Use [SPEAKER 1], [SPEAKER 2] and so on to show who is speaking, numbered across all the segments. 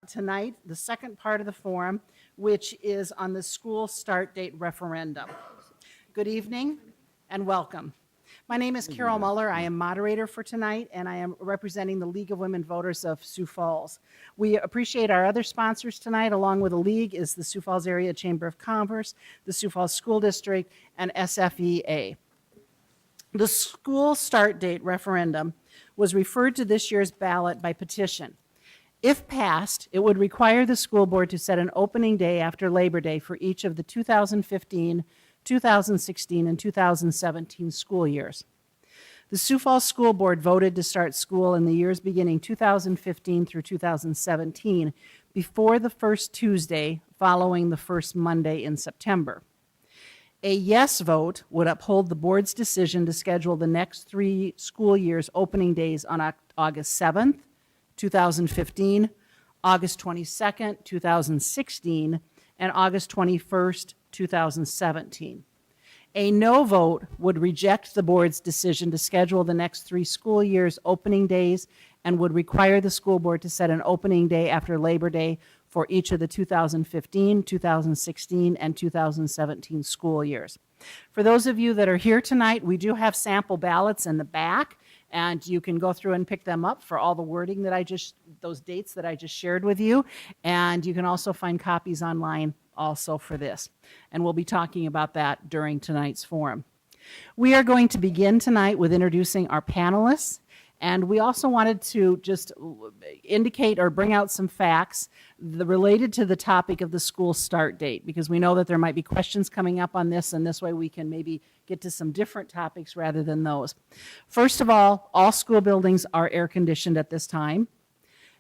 [SPEAKER 1] Tonight, the second part of the forum, which is on the school start date referendum. Good evening and welcome. My name is Carol Muller. I am moderator for tonight, and I am representing the League of Women Voters of Sioux Falls. We appreciate our other sponsors tonight, along with the League, is the Sioux Falls Area Chamber of Commerce, the Sioux Falls School District, and SFEA. The school start date referendum was referred to this year's ballot by petition. If passed, it would require the school board to set an opening day after Labor Day for each of the 2015, 2016, and 2017 school years. The Sioux Falls School Board voted to start school in the years beginning 2015 through 2017 before the first Tuesday following the first Monday in September. A yes vote would uphold the board's decision to schedule the next 3 school years' opening days on August 7th, 2015, August 22nd, 2016, and August 21st, 2017. A no vote would reject the board's decision to schedule the next 3 school years' opening days and would require the school board to set an opening day after Labor Day for each of the 2015, 2016, and 2017 school years. For those of you that are here tonight, we do have sample ballots in the back, and you can go through and pick them up for all the wording that those dates that I just shared with you. And you can also find copies online also for this. And we'll be talking about that during tonight's forum. We are going to begin tonight with introducing our panelists. And we also wanted to just indicate or bring out some facts related to the topic of the school start date, because we know that there might be questions coming up on this, and this way we can maybe get to some different topics rather than those. First of all school buildings are air conditioned at this time.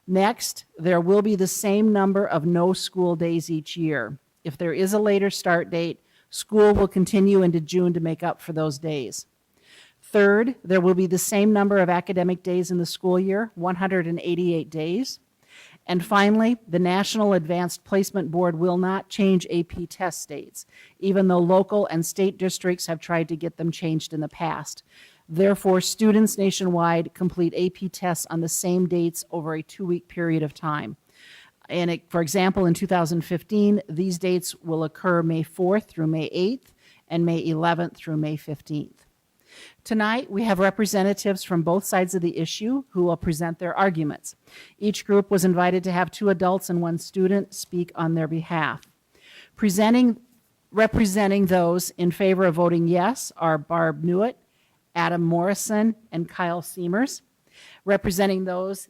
[SPEAKER 1] Next, there will be the same number of no school days each year. If there is a later start date, school will continue into June to make up for those days. Third, there will be the same number of academic days in the school year, 188 days. And finally, the National Advanced Placement Board will not change AP test dates, even though local and state districts have tried to get them changed in the past. Therefore, students nationwide complete AP tests on the same dates over a 2-week period of time. And for example, in 2015, these dates will occur May 4th through May 8th and May 11th through May 15th. Tonight, we have representatives from both sides of the issue who will present their arguments. Each group was invited to have 2 adults and 1 student speak on their behalf. Representing those in favor of voting yes are Barb Nuit, Adam Morrison, and Kyle Seamers. Representing those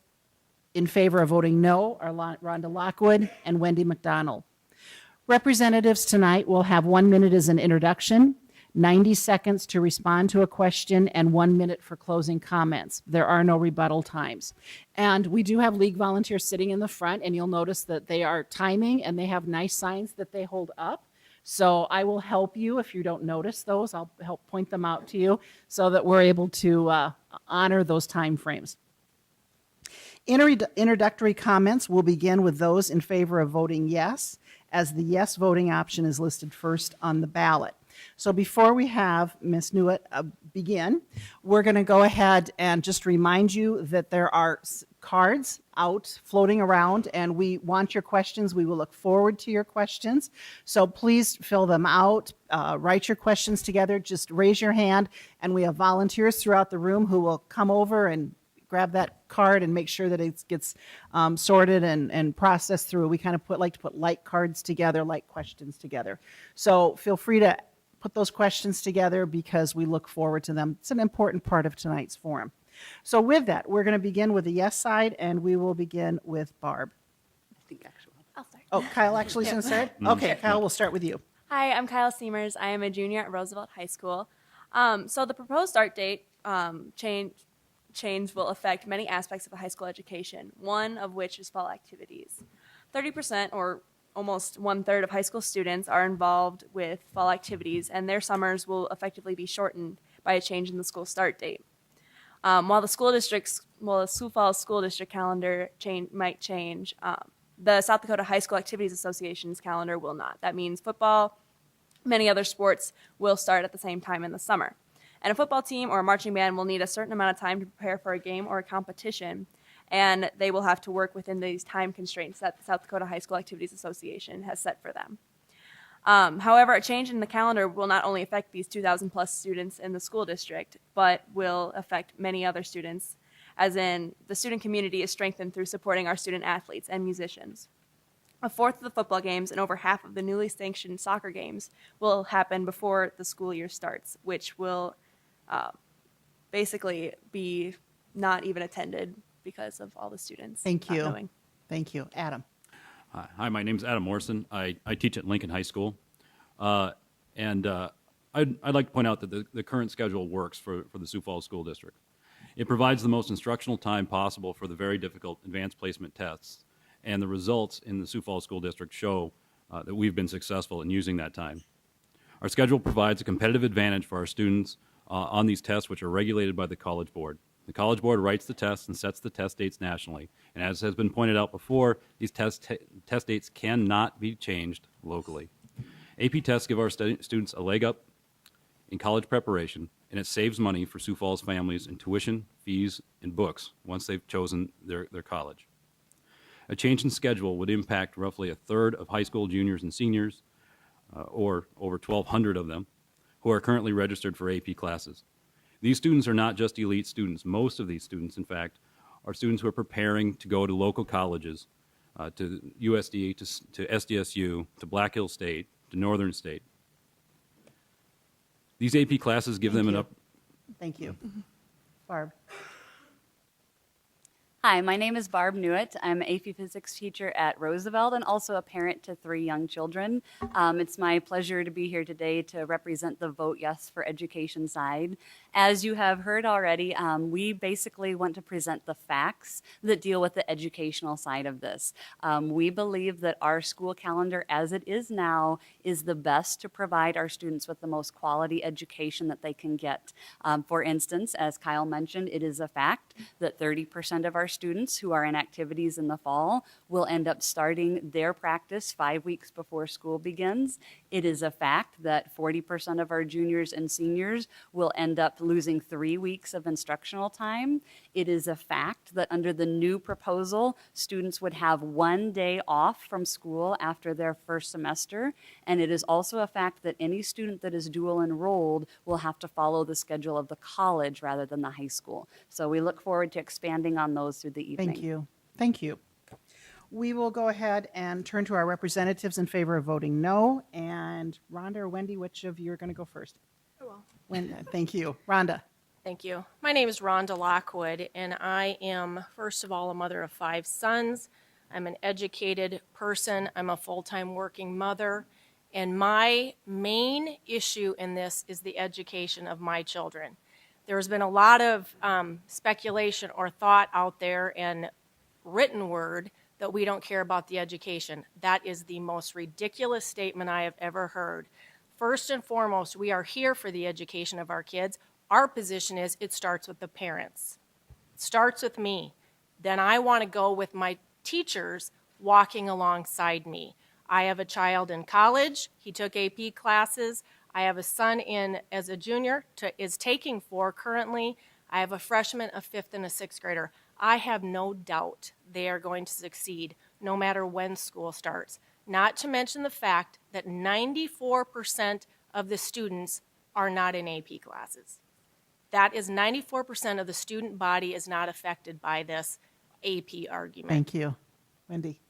[SPEAKER 1] in favor of voting no are Rhonda Lockwood and Wendy McDonald. Representatives tonight will have 1 minute as an introduction, 90 seconds to respond to a question, and 1 minute for closing comments. There are no rebuttal times. And we do have League volunteers sitting in the front, and you'll notice that they are timing, and they have nice signs that they hold up. So I will help you if you don't notice those. I'll help point them out to you so that we're able to honor those time frames. Introductory comments will begin with those in favor of voting yes, as the yes voting option is listed first on the ballot. So before we have Ms. Nuit begin, we're going to go ahead and just remind you that there are cards out floating around, and we want your questions. We will look forward to your questions. So please fill them out, write your questions together, just raise your hand, and we have volunteers throughout the room who will come over and grab that card and make sure that it gets sorted and processed through. We kind of like to put like cards together, like questions together. So feel free to put those questions together because we look forward to them. It's an important part of tonight's forum. So with that, we're going to begin with the yes side, and we will begin with Barb. I think actually.
[SPEAKER 2] I'll start.
[SPEAKER 1] Oh, Kyle actually is going to start? Okay, Kyle, we'll start with you.
[SPEAKER 2] Hi, I'm Kyle Seamers. I am a junior at Roosevelt High School. So the proposed start date change will affect many aspects of a high school education, one of which is fall activities. 30% or almost 1/3 of high school students are involved with fall activities, and their summers will effectively be shortened by a change in the school start date. While the Sioux Falls School District calendar might change, the South Dakota High School Activities Association's calendar will not. That means football, many other sports will start at the same time in the summer. And a football team or a marching band will need a certain amount of time to prepare for a game or a competition. and they will have to work within these time constraints that the South Dakota High School Activities Association has set for them. However, a change in the calendar will not only affect these 2,000 plus students in the school district, but will affect many other students, as in the student community is strengthened through supporting our student athletes and musicians. A fourth of the football games and over half of the newly sanctioned soccer games will happen before the school year starts, which will basically be not even attended because of all the students
[SPEAKER 1] Thank
[SPEAKER 2] not
[SPEAKER 1] you.
[SPEAKER 2] knowing.
[SPEAKER 1] Thank you. Adam.
[SPEAKER 3] Hi, my name's Adam Morrison. I teach at Lincoln High School. I'd like to point out that the current schedule works for the Sioux Falls School District. It provides the most instructional time possible for the very difficult advanced placement tests, and the results in the Sioux Falls School District show that we've been successful in using that time. Our schedule provides a competitive advantage for our students on these tests, which are regulated by the College Board. The College Board writes the tests and sets the test dates nationally. And as has been pointed out before, these test dates cannot be changed locally. AP tests give our students a leg up in college preparation, and it saves money for Sioux Falls families in tuition, fees, and books once they've chosen their college. A change in schedule would impact roughly a third of high school juniors and seniors, or over 1,200 of them, who are currently registered for AP classes. These students are not just elite students. Most of these students, in fact, are students who are preparing to go to local colleges, to USD, to SDSU, to Black Hill State, to Northern State. These AP classes give them an up.
[SPEAKER 1] Thank you. Barb.
[SPEAKER 4] Hi, my name is Barb Nuit. I'm an AP Physics teacher at Roosevelt and also a parent to 3 young children. It's my pleasure to be here today to represent the Vote Yes for Education side. As you have heard already, we basically want to present the facts that deal with the educational side of this. We believe that our school calendar as it is now is the best to provide our students with the most quality education that they can get. For instance, as Kyle mentioned, it is a fact that 30% of our students who are in activities in the fall will end up starting their practice 5 weeks before school begins. It is a fact that 40% of our juniors and seniors will end up losing 3 weeks of instructional time. It is a fact that under the new proposal, students would have 1 day off from school after their first semester. And it is also a fact that any student that is dual enrolled will have to follow the schedule of the college rather than the high school. So we look forward to expanding on those through the evening.
[SPEAKER 1] Thank you. Thank you. We will go ahead and turn to our representatives in favor of voting no. And Rhonda or Wendy, which of you are going to go first?
[SPEAKER 5] I will.
[SPEAKER 1] Thank you. Rhonda.
[SPEAKER 5] Thank you. My name is Rhonda Lockwood, and I am, first of all, a mother of 5 sons. I'm an educated person. I'm a full-time working mother. And my main issue in this is the education of my children. There's been a lot of speculation or thought out there and written word that we don't care about the education. That is the most ridiculous statement I have ever heard. First and foremost, we are here for the education of our kids. Our position is it starts with the parents. It starts with me. Then I want to go with my teachers walking alongside me. I have a child in college. He took AP classes. I have a son in as a junior, is taking 4 currently. I have a freshman, a 5th, and a 6th grader. I have no doubt they are going to succeed no matter when school starts. Not to mention the fact that 94% of the students are not in AP classes. That is 94% of the student body is not affected by this AP argument.
[SPEAKER 1] Thank you. Wendy.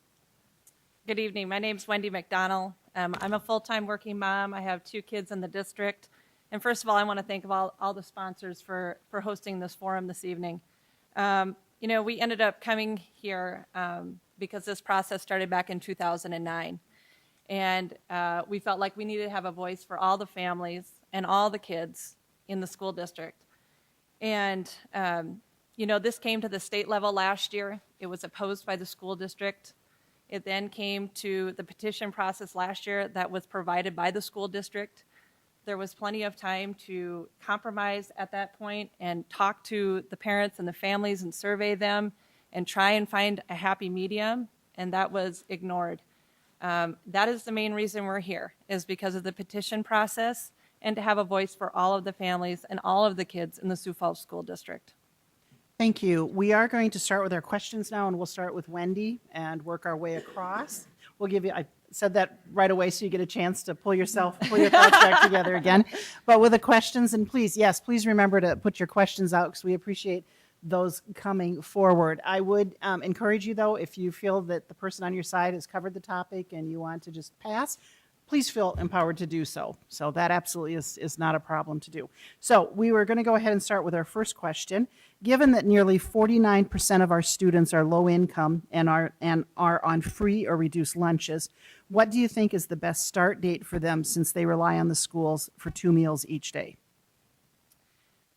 [SPEAKER 6] Good evening. My name is Wendy McDonald. I'm a full-time working mom. I have 2 kids in the district. And first of all, I want to thank all the sponsors for hosting this forum this evening. We ended up coming here because this process started back in 2009. And we felt like we needed to have a voice for all the families and all the kids in the school district. And, this came to the state level last year. It was opposed by the school district. It then came to the petition process last year that was provided by the school district. There was plenty of time to compromise at that point and talk to the parents and the families and survey them and try and find a happy medium, and that was ignored. That is the main reason we're here, is because of the petition process and to have a voice for all of the families and all of the kids in the Sioux Falls School District.
[SPEAKER 1] Thank you. We are going to start with our questions now, and we'll start with Wendy and work our way across. We'll give you, I said that right away so you get a chance to pull your thoughts back together again. But with the questions, and please, yes, please remember to put your questions out because we appreciate those coming forward. I would encourage you, though, if you feel that the person on your side has covered the topic and you want to just pass, please feel empowered to do so. So that absolutely is not a problem to do. So we were going to go ahead and start with our first question. Given that nearly 49% of our students are low income and are on free or reduced lunches, what do you think is the best start date for them since they rely on the schools for 2 meals each day?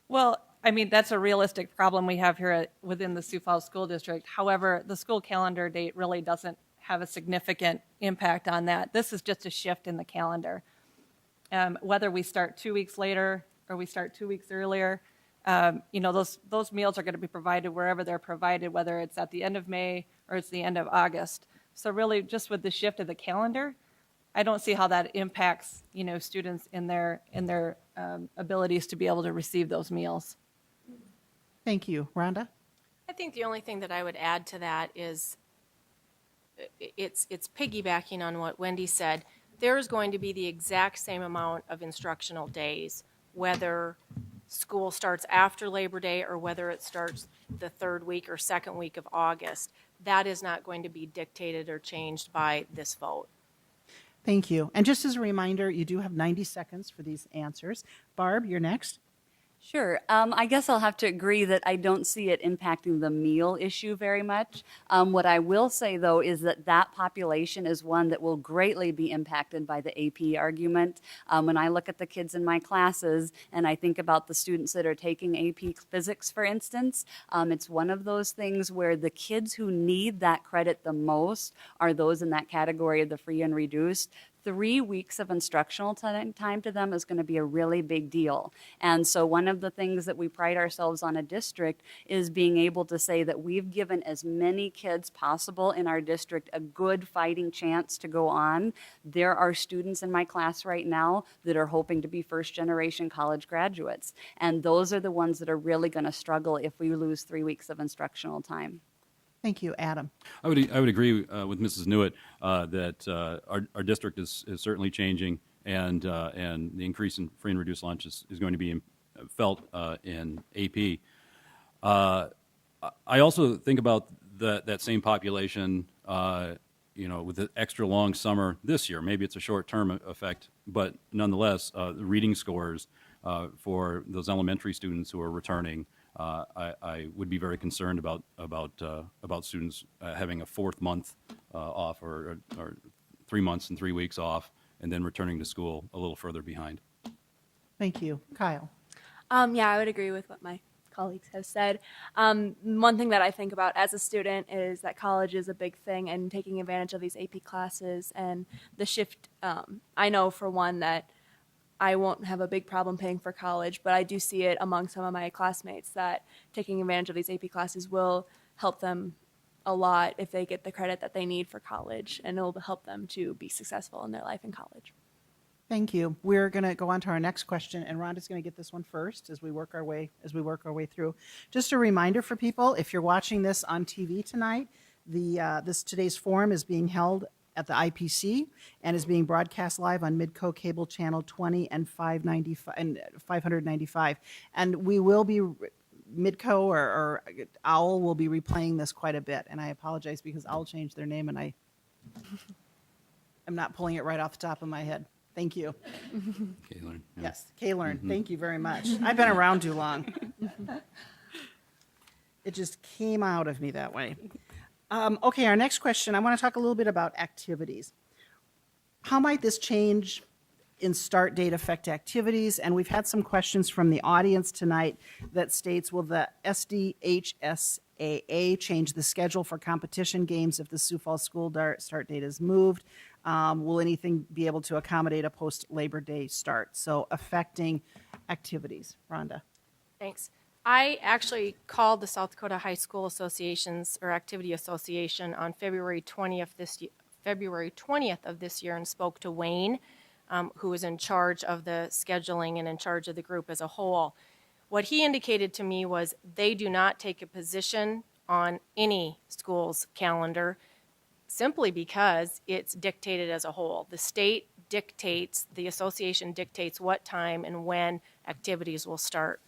[SPEAKER 6] Well, I mean, that's a realistic problem we have here within the Sioux Falls School District. However, the school calendar date really doesn't have a significant impact on that. This is just a shift in the calendar. Whether we start 2 weeks later or we start 2 weeks earlier, those meals are going to be provided wherever they're provided, whether it's at the end of May or it's the end of August. So really, just with the shift of the calendar, I don't see how that impacts, students in their abilities to be able to receive those meals.
[SPEAKER 1] Thank you. Rhonda?
[SPEAKER 5] I think the only thing that I would add to that is it's piggybacking on what Wendy said. There is going to be the exact same amount of instructional days, whether school starts after Labor Day or whether it starts the third week or second week of August. That is not going to be dictated or changed by this vote.
[SPEAKER 1] Thank you. And just as a reminder, you do have 90 seconds for these answers. Barb, you're next.
[SPEAKER 4] Sure. I guess I'll have to agree that I don't see it impacting the meal issue very much. What I will say, though, is that population is one that will greatly be impacted by the AP argument. When I look at the kids in my classes and I think about the students that are taking AP physics, for instance, it's one of those things where the kids who need that credit the most are those in that category of the free and reduced. 3 weeks of instructional time to them is going to be a really big deal. And so one of the things that we pride ourselves on a district is being able to say that we've given as many kids possible in our district a good fighting chance to go on. There are students in my class right now that are hoping to be first-generation college graduates. And those are the ones that are really going to struggle if we lose 3 weeks of instructional time.
[SPEAKER 1] Thank you. Adam?
[SPEAKER 3] I would agree with Mrs. Nuit that our district is certainly changing, and the increase in free and reduced lunch is going to be felt in AP. I also think about that same population, with the extra long summer this year. Maybe it's a short-term effect, but nonetheless, the reading scores for those elementary students who are returning. I would be very concerned about students having a fourth month off or 3 months and 3 weeks off and then returning to school a little further behind.
[SPEAKER 1] Thank you. Kyle?
[SPEAKER 2] Yeah, I would agree with what my colleagues have said. One thing that I think about as a student is that college is a big thing and taking advantage of these AP classes and the shift. I know for one that I won't have a big problem paying for college, but I do see it among some of my classmates that taking advantage of these AP classes will help them a lot if they get the credit that they need for college, and it will help them to be successful in their life in college.
[SPEAKER 1] Thank you. We're going to go on to our next question, and Rhonda's going to get this one first as we work our way through. Just a reminder for people, if you're watching this on TV tonight, today's forum is being held at the IPC and is being broadcast live on Midco Cable Channel 20 and 595. And we will be, Midco or OWL will be replaying this quite a bit. And I apologize because OWL changed their name and I'm not pulling it right off the top of my head. Thank you.
[SPEAKER 3] K-Learn. Yeah.
[SPEAKER 1] Yes, K-Learn. Thank you very much. I've been around too long. It just came out of me that way. Okay, our next question, I want to talk a little bit about activities. How might this change in start date affect activities? And we've had some questions from the audience tonight that states, will the SDHSAA change the schedule for competition games if the Sioux Falls school start date is moved? Will anything be able to accommodate a post-Labor Day start? So affecting activities. Rhonda.
[SPEAKER 5] Thanks. I actually called the South Dakota High School Associations or Activity Association on February 20th of this year and spoke to Wayne, who is in charge of the scheduling and in charge of the group as a whole. What he indicated to me was they do not take a position on any school's calendar simply because it's dictated as a whole. The state dictates, the association dictates what time and when activities will start.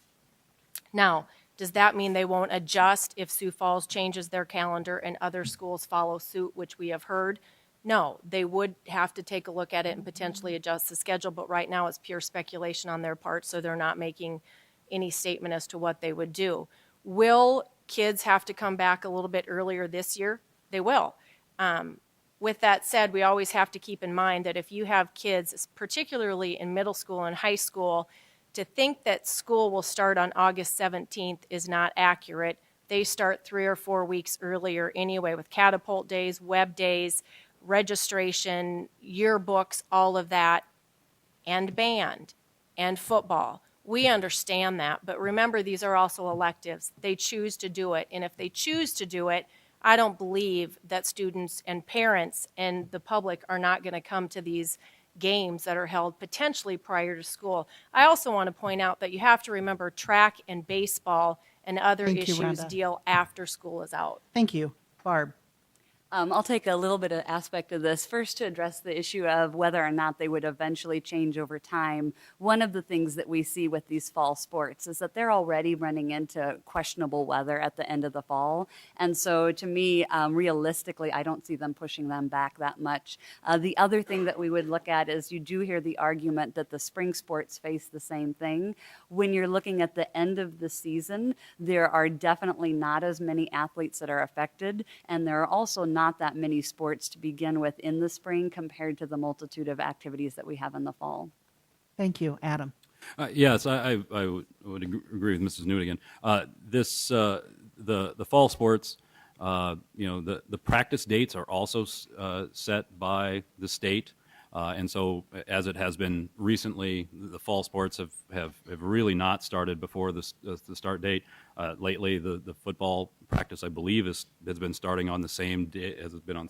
[SPEAKER 5] Now, does that mean they won't adjust if Sioux Falls changes their calendar and other schools follow suit, which we have heard? No, they would have to take a look at it and potentially adjust the schedule, but right now it's pure speculation on their part, so they're not making any statement as to what they would do. Will kids have to come back a little bit earlier this year? They will. With that said, we always have to keep in mind that if you have kids, particularly in middle school and high school, to think that school will start on August 17th is not accurate. They start 3 or 4 weeks earlier anyway with catapult days, web days, registration, yearbooks, all of that, and band and football. We understand that, but remember, these are also electives. They choose to do it, and if they choose to do it, I don't believe that students and parents and the public are not going to come to these games that are held potentially prior to school. I also want to point out that you have to remember track and baseball and other
[SPEAKER 1] Thank you,
[SPEAKER 5] issues
[SPEAKER 1] Rhonda.
[SPEAKER 5] deal after school is out.
[SPEAKER 1] Thank you. Barb?
[SPEAKER 4] I'll take a little bit of aspect of this. First, to address the issue of whether or not they would eventually change over time. One of the things that we see with these fall sports is that they're already running into questionable weather at the end of the fall. And so to me, realistically, I don't see them pushing them back that much. The other thing that we would look at is you do hear the argument that the spring sports face the same thing. When you're looking at the end of the season, there are definitely not as many athletes that are affected, and there are also not that many sports to begin with in the spring compared to the multitude of activities that we have in the fall.
[SPEAKER 1] Thank you. Adam?
[SPEAKER 3] Yes, I would agree with Mrs. Nuit again. The fall sports, the practice dates are also set by the state. And so, as it has been recently, the fall sports have really not started before the start date. Lately, the football practice, I believe, has been starting on the same day,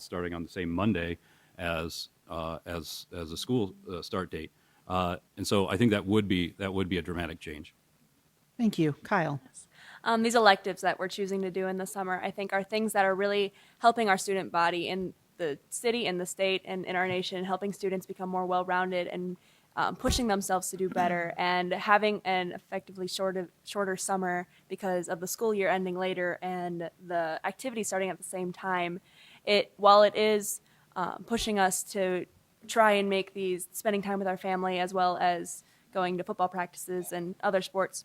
[SPEAKER 3] starting on the same Monday as the school start date. And so, I think that would be a dramatic change.
[SPEAKER 1] Thank you. Kyle?
[SPEAKER 2] These electives that we're choosing to do in the summer, I think, are things that are really helping our student body in the city and the state and in our nation, helping students become more well-rounded and pushing themselves to do better, and having an effectively shorter summer because of the school year ending later and the activities starting at the same time. While it is pushing us to try and make these spending time with our family as well as going to football practices and other sports,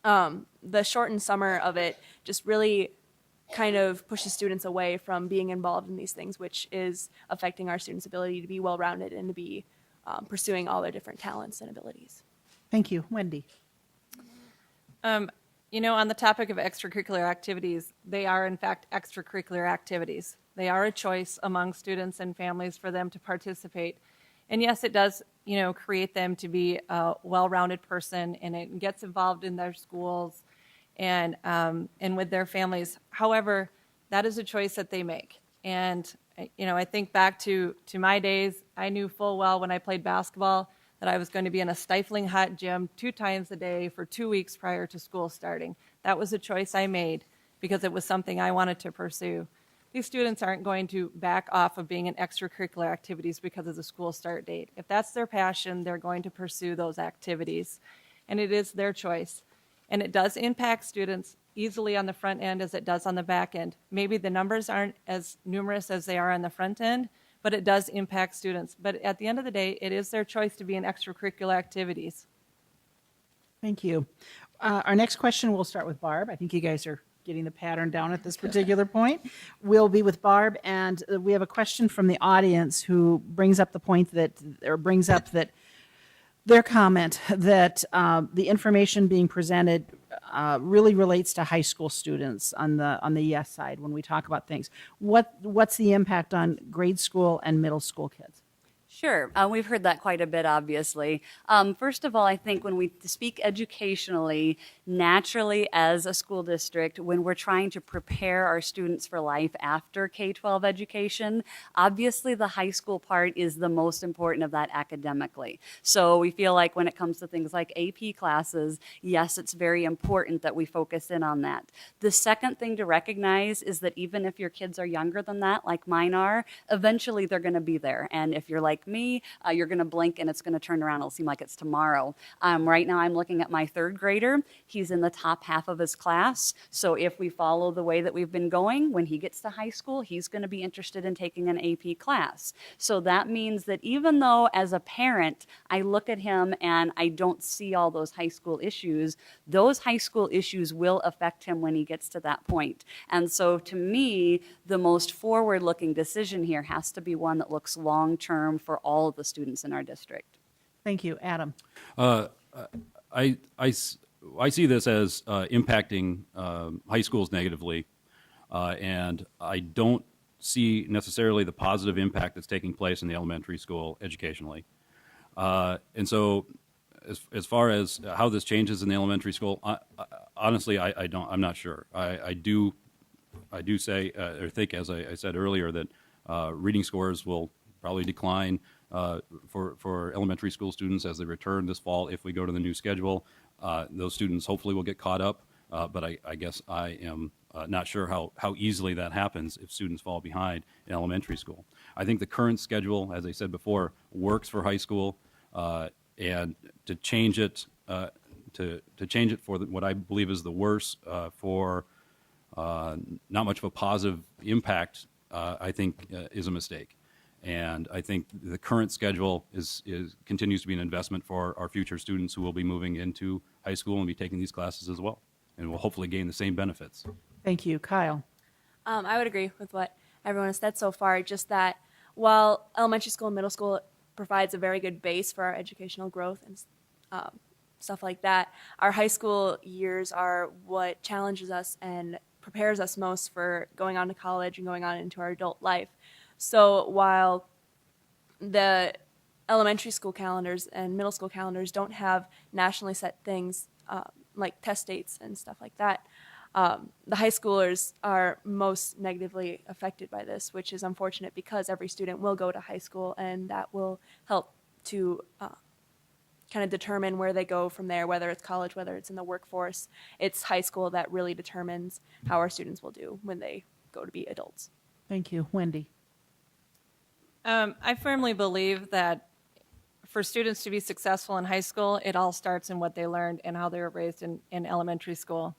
[SPEAKER 2] the shortened summer of it just really kind of pushes students away from being involved in these things, which is affecting our students' ability to be well-rounded and to be pursuing all their different talents and abilities.
[SPEAKER 1] Thank you. Wendy?
[SPEAKER 6] On the topic of extracurricular activities, they are in fact extracurricular activities. They are a choice among students and families for them to participate. And yes, it does, create them to be a well-rounded person, and it gets involved in their schools and with their families. However, that is a choice that they make. And, I think back to my days. I knew full well when I played basketball that I was going to be in a stifling hot gym 2 times a day for 2 weeks prior to school starting. That was a choice I made because it was something I wanted to pursue. These students aren't going to back off of being in extracurricular activities because of the school start date. If that's their passion, they're going to pursue those activities. And it is their choice. And it does impact students easily on the front end as it does on the back end. Maybe the numbers aren't as numerous as they are on the front end, but it does impact students. But at the end of the day, it is their choice to be in extracurricular activities.
[SPEAKER 1] Thank you. Our next question, we'll start with Barb. I think you guys are getting the pattern down at this particular point. We'll be with Barb, and we have a question from the audience who brings up their comment that the information being presented really relates to high school students on the yes side when we talk about things. What's the impact on grade school and middle school kids?
[SPEAKER 4] Sure. We've heard that quite a bit, obviously. First of all, I think when we speak educationally, naturally as a school district, when we're trying to prepare our students for life after K-12 education, obviously the high school part is the most important of that academically. So we feel like when it comes to things like AP classes, yes, it's very important that we focus in on that. The second thing to recognize is that even if your kids are younger than that, like mine are, eventually they're going to be there. And if you're like me, you're going to blink and it's going to turn around. It'll seem like it's tomorrow. Right now I'm looking at my third grader. He's in the top half of his class. So if we follow the way that we've been going, when he gets to high school, he's going to be interested in taking an AP class. So that means that even though as a parent, I look at him and I don't see all those high school issues, those high school issues will affect him when he gets to that point. And so to me, the most forward-looking decision here has to be one that looks long-term for all of the students in our district.
[SPEAKER 1] Thank you. Adam?
[SPEAKER 3] I see this as impacting high schools negatively, and I don't see necessarily the positive impact that's taking place in the elementary school educationally. And so as far as how this changes in the elementary school, honestly, I'm not sure. I do say or think, as I said earlier, that reading scores will probably decline for elementary school students as they return this fall if we go to the new schedule. Those students hopefully will get caught up, but I guess I am not sure how easily that happens if students fall behind in elementary school. I think the current schedule, as I said before, works for high school, and to change it for what I believe is the worst for not much of a positive impact, I think is a mistake. And I think the current schedule continues to be an investment for our future students who will be moving into high school and be taking these classes as well, and will hopefully gain the same benefits.
[SPEAKER 1] Thank you. Kyle?
[SPEAKER 2] I would agree with what everyone has said so far, just that while elementary school and middle school provides a very good base for our educational growth and stuff like that, our high school years are what challenges us and prepares us most for going on to college and going on into our adult life. So while the elementary school calendars and middle school calendars don't have nationally set things like test dates and stuff like that, the high schoolers are most negatively affected by this, which is unfortunate because every student will go to high school, and that will help to kind of determine where they go from there, whether it's college, whether it's in the workforce. It's high school that really determines how our students will do when they go to be adults.
[SPEAKER 1] Thank you. Wendy?
[SPEAKER 6] I firmly believe that for students to be successful in high school, it all starts in what they learned and how they were raised in elementary school.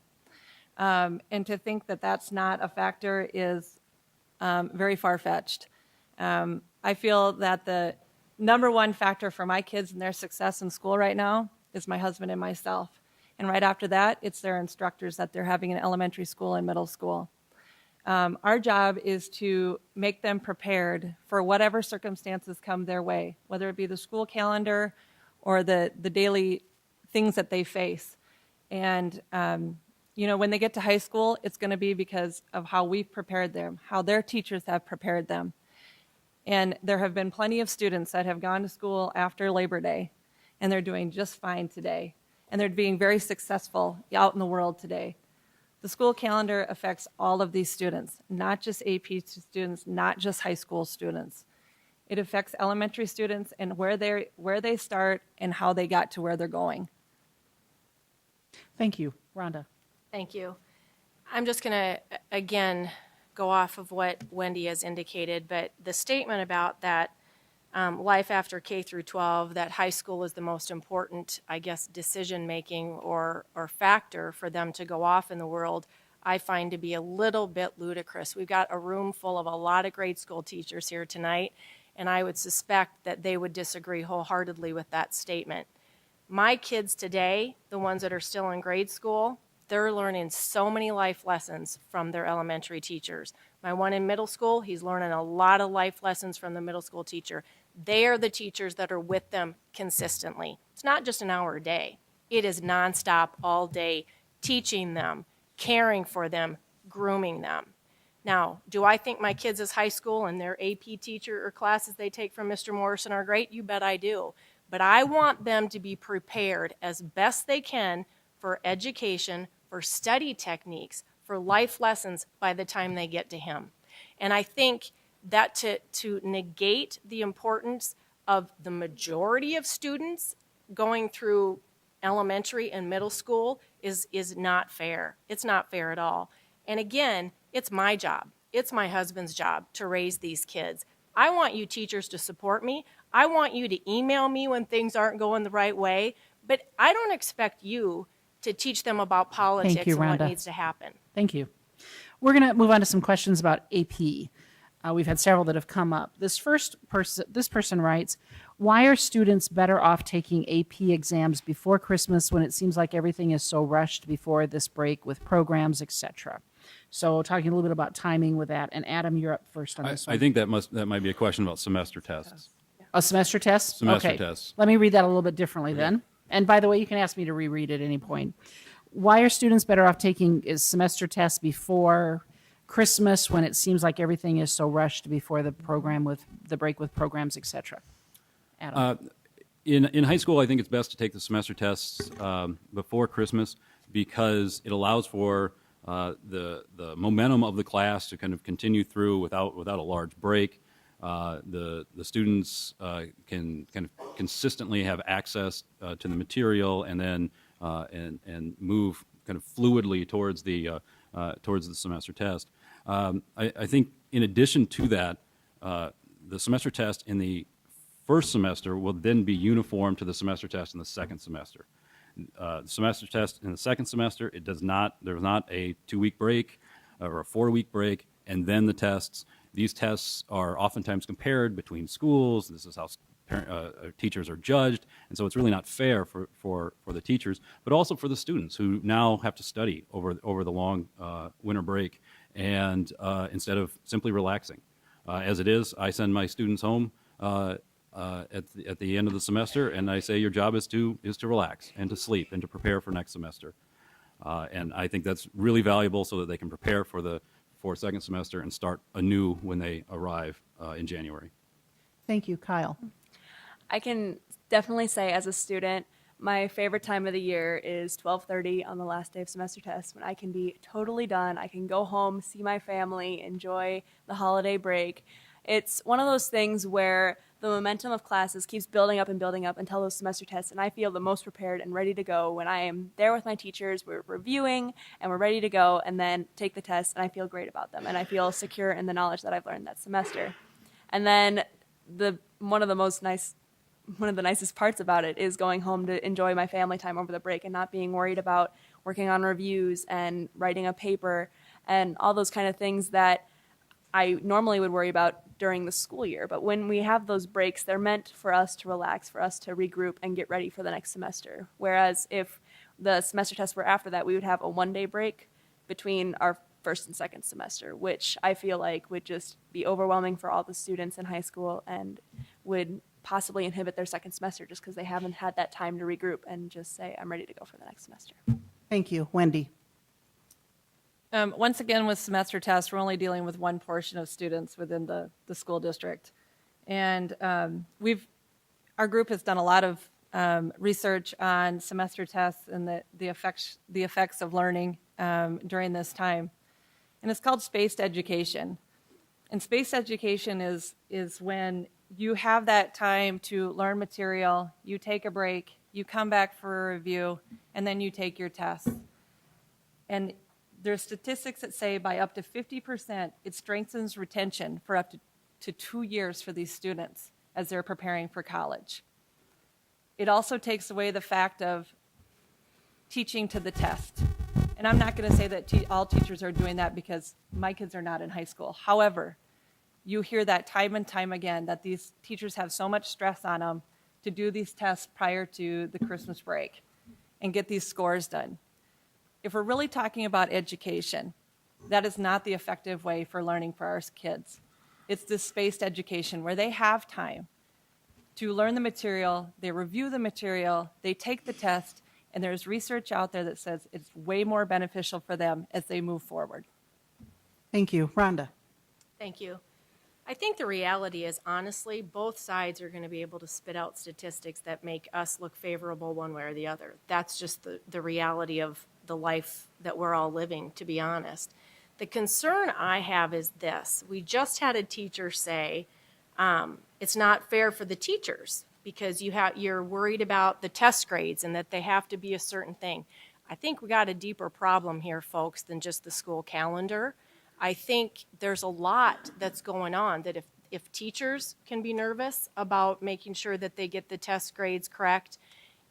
[SPEAKER 6] And to think that that's not a factor is very far-fetched. I feel that the number one factor for my kids and their success in school right now is my husband and myself. And right after that, it's their instructors that they're having in elementary school and middle school. Our job is to make them prepared for whatever circumstances come their way, whether it be the school calendar or the daily things that they face. And, when they get to high school, it's going to be because of how we've prepared them, how their teachers have prepared them. And there have been plenty of students that have gone to school after Labor Day, and they're doing just fine today. And they're being very successful out in the world today. The school calendar affects all of these students, not just AP students, not just high school students. It affects elementary students and where they start and how they got to where they're going.
[SPEAKER 1] Thank you. Rhonda?
[SPEAKER 5] Thank you. I'm just going to, again, go off of what Wendy has indicated, but the statement about that life after K through 12, that high school is the most important, I guess, decision-making or factor for them to go off in the world, I find to be a little bit ludicrous. We've got a room full of a lot of grade school teachers here tonight, and I would suspect that they would disagree wholeheartedly with that statement. My kids today, the ones that are still in grade school, they're learning so many life lessons from their elementary teachers. My one in middle school, he's learning a lot of life lessons from the middle school teacher. They are the teachers that are with them consistently. It's not just an hour a day. It is nonstop all day, teaching them, caring for them, grooming them. Now, do I think my kids' high school and their AP teacher or classes they take from Mr. Morrison are great? You bet I do. But I want them to be prepared as best they can for education, for study techniques, for life lessons by the time they get to him. And I think that to negate the importance of the majority of students going through elementary and middle school is not fair. It's not fair at all. And again, it's my job. It's my husband's job to raise these kids. I want you teachers to support me. I want you to email me when things aren't going the right way. But I don't expect you to teach them about politics
[SPEAKER 1] you,
[SPEAKER 5] and what
[SPEAKER 1] Rhonda.
[SPEAKER 5] needs to happen.
[SPEAKER 1] Thank you. We're going to move on to some questions about AP. We've had several that have come up. This person writes, why are students better off taking AP exams before Christmas when it seems like everything is so rushed before this break with programs, etc.? So talking a little bit about timing with that. And Adam, you're up first on this one.
[SPEAKER 3] I think that might be a question about semester tests.
[SPEAKER 1] A semester test?
[SPEAKER 3] Semester
[SPEAKER 1] Okay.
[SPEAKER 3] tests.
[SPEAKER 1] Let me read that a little bit differently then. And by the way, you can ask me to reread at any point. Why are students better off taking semester tests before Christmas when it seems like everything is so rushed before the break with programs, etc.? Adam.
[SPEAKER 3] In high school, I think it's best to take the semester tests before Christmas because it allows for the momentum of the class to kind of continue through without a large break. The students can kind of consistently have access to the material and then and move kind of fluidly towards the semester test. I think in addition to that, the semester test in the first semester will then be uniform to the semester test in the second semester. The semester test in the second semester, there's not a 2-week break or a 4-week break, and then the tests. These tests are oftentimes compared between schools. This is how teachers are judged, and so it's really not fair for the teachers, but also for the students who now have to study over the long winter break, and instead of simply relaxing. As it is, I send my students home at the end of the semester, and I say your job is to relax and to sleep and to prepare for next semester. And I think that's really valuable so that they can prepare for second semester and start anew when they arrive in January.
[SPEAKER 1] Thank you. Kyle.
[SPEAKER 2] I can definitely say as a student, my favorite time of the year is 12:30 on the last day of semester test when I can be totally done. I can go home, see my family, enjoy the holiday break. It's one of those things where the momentum of classes keeps building up until those semester tests, and I feel the most prepared and ready to go when I am there with my teachers. We're reviewing, and we're ready to go, and then take the tests, and I feel great about them, and I feel secure in the knowledge that I've learned that semester. And then one of the nicest parts about it is going home to enjoy my family time over the break and not being worried about working on reviews and writing a paper and all those kind of things that I normally would worry about during the school year. But when we have those breaks, they're meant for us to relax, for us to regroup and get ready for the next semester. Whereas if the semester tests were after that, we would have a 1-day break between our first and second semester, which I feel like would just be overwhelming for all the students in high school and would possibly inhibit their second semester just because they haven't had that time to regroup and just say, I'm ready to go for the next semester.
[SPEAKER 1] Thank you. Wendy.
[SPEAKER 6] Once again, with semester tests, we're only dealing with one portion of students within the school district. And our group has done a lot of research on semester tests and the effects of learning during this time. And it's called spaced education. And spaced education is when you have that time to learn material, you take a break, you come back for a review, and then you take your tests. And there's statistics that say by up to 50%, it strengthens retention for up to 2 years for these students as they're preparing for college. It also takes away the fact of teaching to the test. And I'm not going to say that all teachers are doing that because my kids are not in high school. However, you hear that time and time again, that these teachers have so much stress on them to do these tests prior to the Christmas break and get these scores done. If we're really talking about education, that is not the effective way for learning for our kids. It's this spaced education where they have time to learn the material, they review the material, they take the test, and there's research out there that says it's way more beneficial for them as they move forward.
[SPEAKER 1] Thank you. Rhonda?
[SPEAKER 5] Thank you. I think the reality is, honestly, both sides are going to be able to spit out statistics that make us look favorable one way or the other. That's just the reality of the life that we're all living, to be honest. The concern I have is this. We just had a teacher say, it's not fair for the teachers because you're worried about the test grades and that they have to be a certain thing. I think we got a deeper problem here, folks, than just the school calendar. I think there's a lot that's going on that if teachers can be nervous about making sure that they get the test grades correct,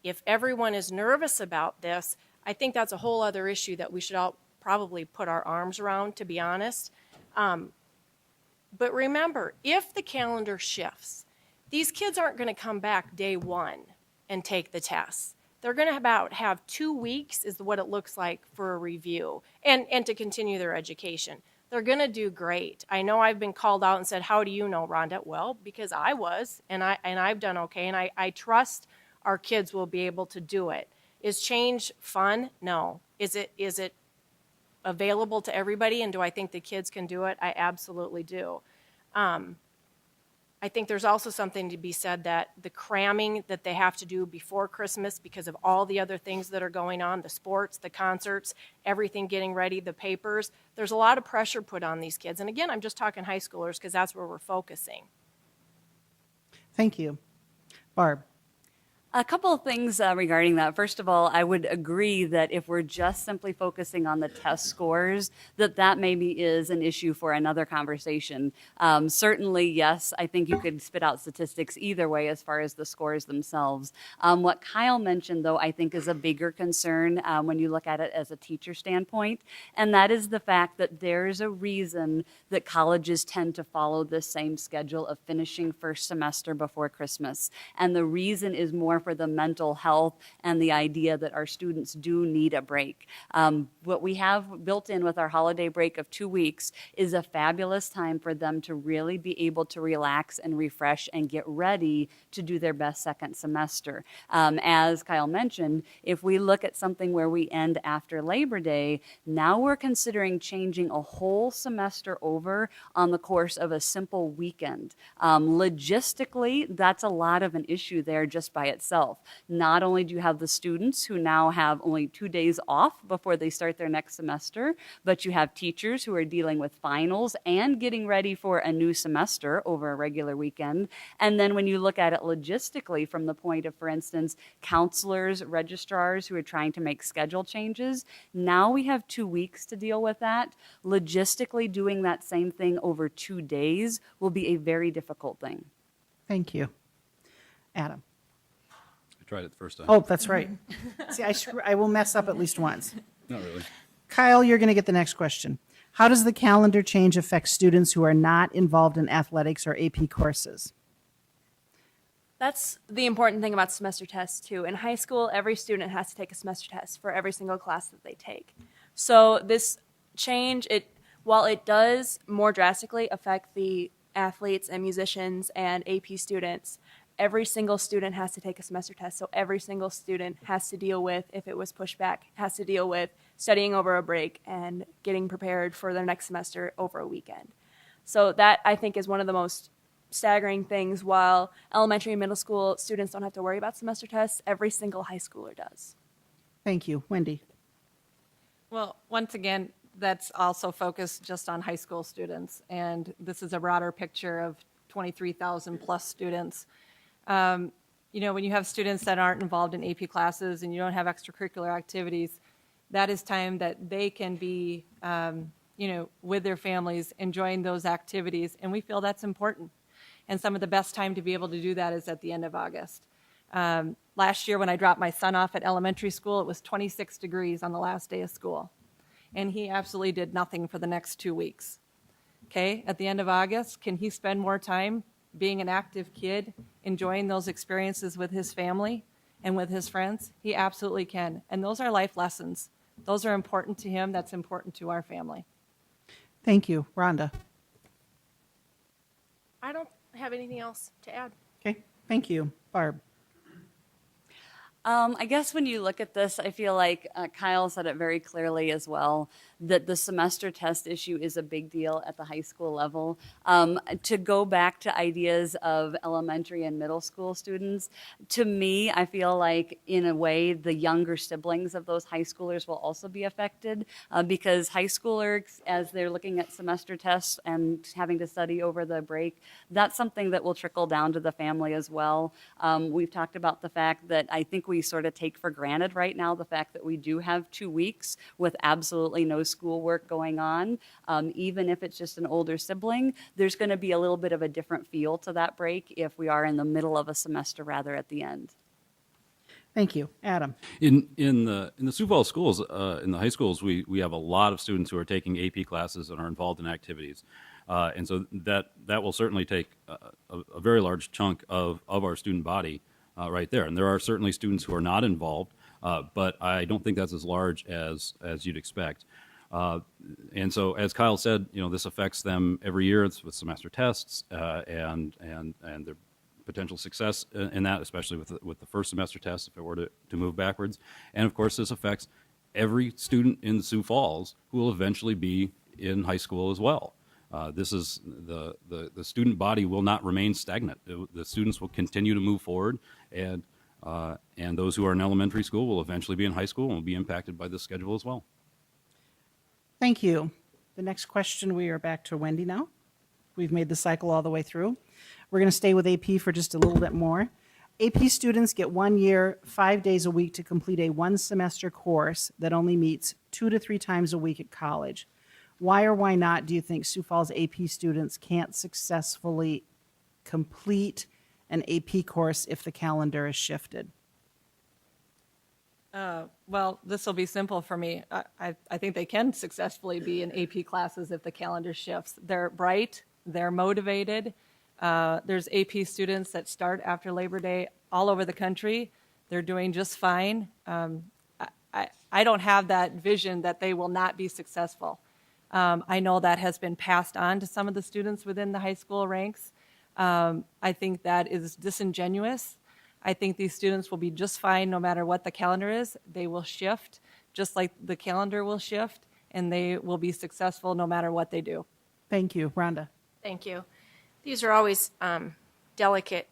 [SPEAKER 5] if everyone is nervous about this, I think that's a whole other issue that we should all probably put our arms around, to be honest. But remember, if the calendar shifts, these kids aren't going to come back day one and take the tests. They're going to have 2 weeks is what it looks like for a review and to continue their education. They're going to do great. I know I've been called out and said, how do you know, Rhonda? Well, because I was, and I've done okay, and I trust our kids will be able to do it. Is change fun? No. Is it available to everybody, and do I think the kids can do it? I absolutely do. I think there's also something to be said that the cramming that they have to do before Christmas because of all the other things that are going on, the sports, the concerts, everything getting ready, the papers, there's a lot of pressure put on these kids. And again, I'm just talking high schoolers because that's where we're focusing.
[SPEAKER 1] Thank you. Barb?
[SPEAKER 4] A couple of things regarding that. First of all, I would agree that if we're just simply focusing on the test scores, that maybe is an issue for another conversation. Certainly, yes, I think you could spit out statistics either way as far as the scores themselves. What Kyle mentioned, though, I think is a bigger concern when you look at it as a teacher standpoint, and that is the fact that there's a reason that colleges tend to follow this same schedule of finishing first semester before Christmas. And the reason is more for the mental health and the idea that our students do need a break. What we have built in with our holiday break of 2 weeks is a fabulous time for them to really be able to relax and refresh and get ready to do their best second semester. As Kyle mentioned, if we look at something where we end after Labor Day, now we're considering changing a whole semester over on the course of a simple weekend. Logistically, that's a lot of an issue there just by itself. Not only do you have the students who now have only 2 days off before they start their next semester, but you have teachers who are dealing with finals and getting ready for a new semester over a regular weekend. And then when you look at it logistically from the point of, for instance, counselors, registrars who are trying to make schedule changes, now we have 2 weeks to deal with that. Logistically, doing that same thing over 2 days will be a very difficult thing.
[SPEAKER 1] Thank you. Adam?
[SPEAKER 3] Tried it the first time.
[SPEAKER 1] Oh, that's right. See, I will mess up at least once.
[SPEAKER 3] Not really.
[SPEAKER 1] Kyle, you're going to get the next question. How does the calendar change affect students who are not involved in athletics or AP courses?
[SPEAKER 2] That's the important thing about semester tests, too. In high school, every student has to take a semester test for every single class that they take. So this change, while it does more drastically affect the athletes and musicians and AP students, every single student has to take a semester test. So every single student has to deal with, if it was pushed back, has to deal with studying over a break and getting prepared for their next semester over a weekend. So that, I think, is one of the most staggering things. While elementary and middle school students don't have to worry about semester tests, every single high schooler does.
[SPEAKER 1] Thank you. Wendy?
[SPEAKER 6] Well, once again, that's also focused just on high school students, and this is a broader picture of 23,000 plus students. When you have students that aren't involved in AP classes and you don't have extracurricular activities, that is time that they can be, with their families, enjoying those activities, and we feel that's important. And some of the best time to be able to do that is at the end of August. Last year when I dropped my son off at elementary school, it was 26 degrees on the last day of school, and he absolutely did nothing for the next 2 weeks. Okay, at the end of August, can he spend more time being an active kid, enjoying those experiences with his family and with his friends? He absolutely can. And those are life lessons. Those are important to him. That's important to our family.
[SPEAKER 1] Thank you. Rhonda?
[SPEAKER 5] I don't have anything else to add.
[SPEAKER 1] Okay. Thank you. Barb?
[SPEAKER 4] I guess when you look at this, I feel like Kyle said it very clearly as well, that the semester test issue is a big deal at the high school level. To go back to ideas of elementary and middle school students, to me, I feel like in a way the younger siblings of those high schoolers will also be affected because high schoolers, as they're looking at semester tests and having to study over the break, that's something that will trickle down to the family as well. We've talked about the fact that I think we sort of take for granted right now the fact that we do have 2 weeks with absolutely no schoolwork going on. Even if it's just an older sibling, there's going to be a little bit of a different feel to that break if we are in the middle of a semester rather at the end.
[SPEAKER 1] Thank you. Adam?
[SPEAKER 3] In the Sioux Falls schools, in the high schools, we have a lot of students who are taking AP classes and are involved in activities. And so that will certainly take a very large chunk of our student body right there. And there are certainly students who are not involved, but I don't think that's as large as you'd expect. And so, as Kyle said, this affects them every year. It's with semester tests and their potential success in that, especially with the first semester test if it were to move backwards. And of course, this affects every student in Sioux Falls who will eventually be in high school as well. This is the student body will not remain stagnant. The students will continue to move forward, and those who are in elementary school will eventually be in high school and will be impacted by this schedule as well.
[SPEAKER 1] Thank you. The next question, we are back to Wendy now. We've made the cycle all the way through. We're going to stay with AP for just a little bit more. AP students get 1 year, 5 days a week to complete a 1-semester course that only meets 2 to 3 times a week at college. Why or why not do you think Sioux Falls AP students can't successfully complete an AP course if the calendar is shifted?
[SPEAKER 6] Well, this will be simple for me. I think they can successfully be in AP classes if the calendar shifts. They're bright, they're motivated. There's AP students that start after Labor Day all over the country. They're doing just fine. I don't have that vision that they will not be successful. I know that has been passed on to some of the students within the high school ranks. I think that is disingenuous. I think these students will be just fine no matter what the calendar is. They will shift just like the calendar will shift, and they will be successful no matter what they do.
[SPEAKER 1] Thank you. Rhonda?
[SPEAKER 5] Thank you. These are always delicate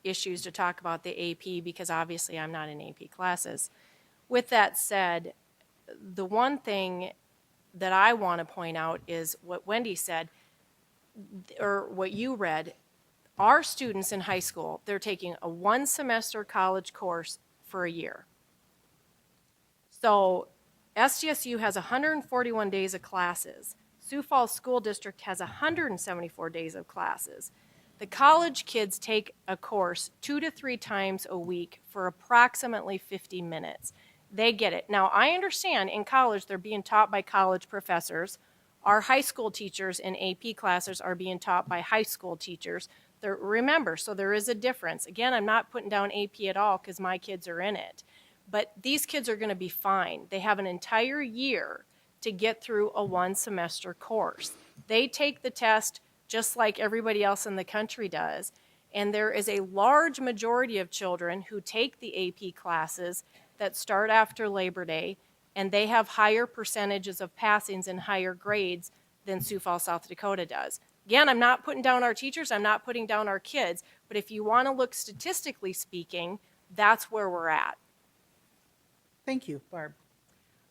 [SPEAKER 5] issues to talk about the AP because obviously I'm not in AP classes. With that said, the one thing that I want to point out is what Wendy said, or what you read. Our students in high school, they're taking a 1-semester college course for a year. So SDSU has 141 days of classes. Sioux Falls School District has 174 days of classes. The college kids take a course 2 to 3 times a week for approximately 50 minutes. They get it. Now, I understand in college they're being taught by college professors. Our high school teachers in AP classes are being taught by high school teachers. Remember, so there is a difference. Again, I'm not putting down AP at all because my kids are in it. But these kids are going to be fine. They have an entire year to get through a 1-semester course. They take the test just like everybody else in the country does. And there is a large majority of children who take the AP classes that start after Labor Day, and they have higher percentages of passings and higher grades than Sioux Falls, South Dakota does. Again, I'm not putting down our teachers, I'm not putting down our kids, but if you want to look statistically speaking, that's where we're at.
[SPEAKER 1] Thank you. Barb?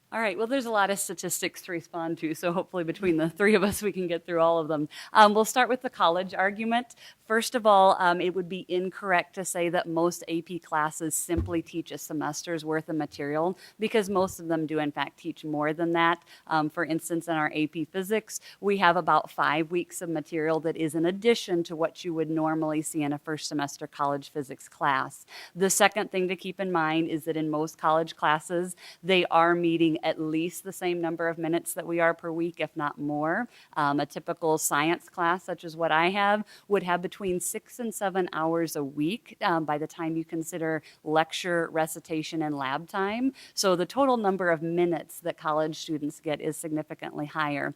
[SPEAKER 4] All right, well, there's a lot of statistics to respond to, so hopefully between the three of us we can get through all of them. We'll start with the college argument. First of all, it would be incorrect to say that most AP classes simply teach a semester's worth of material, because most of them do, in fact, teach more than that. For instance, in our AP Physics, we have about 5 weeks of material that is in addition to what you would normally see in a first semester college physics class. The second thing to keep in mind is that in most college classes, they are meeting at least the same number of minutes that we are per week, if not more. A typical science class, such as what I have, would have between between 6 and 7 hours a week by the time you consider lecture, recitation, and lab time. So the total number of minutes that college students get is significantly higher.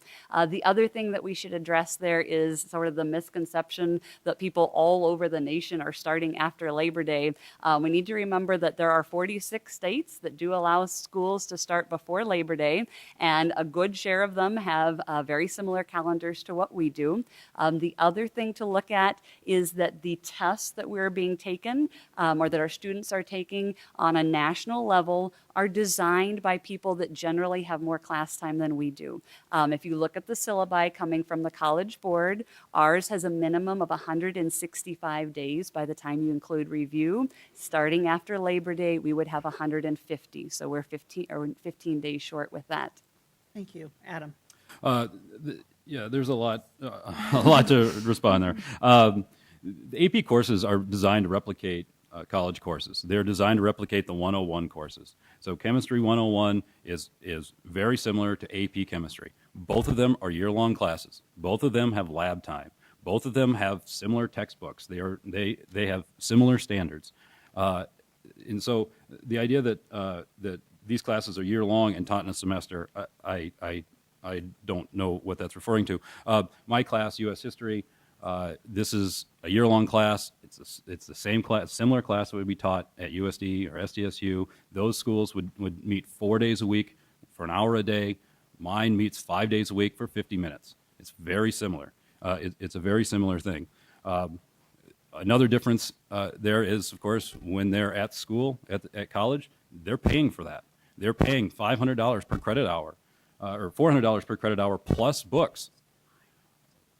[SPEAKER 4] The other thing that we should address there is sort of the misconception that people all over the nation are starting after Labor Day. We need to remember that there are 46 states that do allow schools to start before Labor Day, and a good share of them have very similar calendars to what we do. The other thing to look at is that the tests that we're being taken or that our students are taking on a national level are designed by people that generally have more class time than we do. If you look at the syllabi coming from the College Board, ours has a minimum of 165 days by the time you include review. Starting after Labor Day, we would have 150, so we're 15 days short with that.
[SPEAKER 1] Thank you. Adam?
[SPEAKER 3] Yeah, there's a lot to respond there. The AP courses are designed to replicate college courses. They're designed to replicate the 101 courses. So Chemistry 101 is very similar to AP Chemistry. Both of them are year-long classes. Both of them have lab time. Both of them have similar textbooks. They have similar standards. And so the idea that these classes are year-long and taught in a semester, I don't know what that's referring to. My class, U.S. History, this is a year-long class. It's the same class, similar class that would be taught at USD or SDSU. Those schools would meet 4 days a week for an hour a day. Mine meets 5 days a week for 50 minutes. It's very similar. It's a very similar thing. Another difference there is, of course, when they're at school, at college, they're paying for that. They're paying $500 per credit hour, or $400 per credit hour plus books.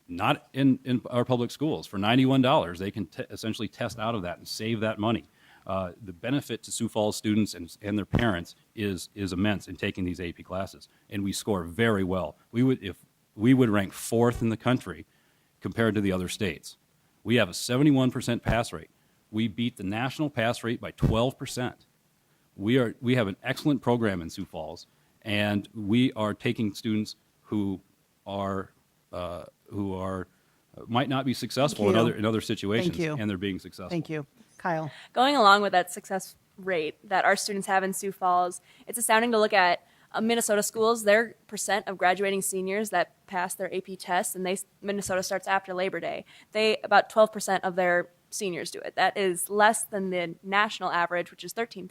[SPEAKER 3] Not in our public schools. For $91, they can essentially test out of that and save that money. The benefit to Sioux Falls students and their parents is immense in taking these AP classes, and we score very well. We would rank 4th in the country compared to the other states. We have a 71% pass rate. We beat the national pass rate by 12%. We have an excellent program in Sioux Falls, and we are taking students who might not be successful in other situations, and they're being successful.
[SPEAKER 1] Thank you. Kyle?
[SPEAKER 2] Going along with that success rate that our students have in Sioux Falls, it's astounding to look at Minnesota schools, their percent of graduating seniors that pass their AP tests, and Minnesota starts after Labor Day. About 12% of their seniors do it. That is less than the national average, which is 13%.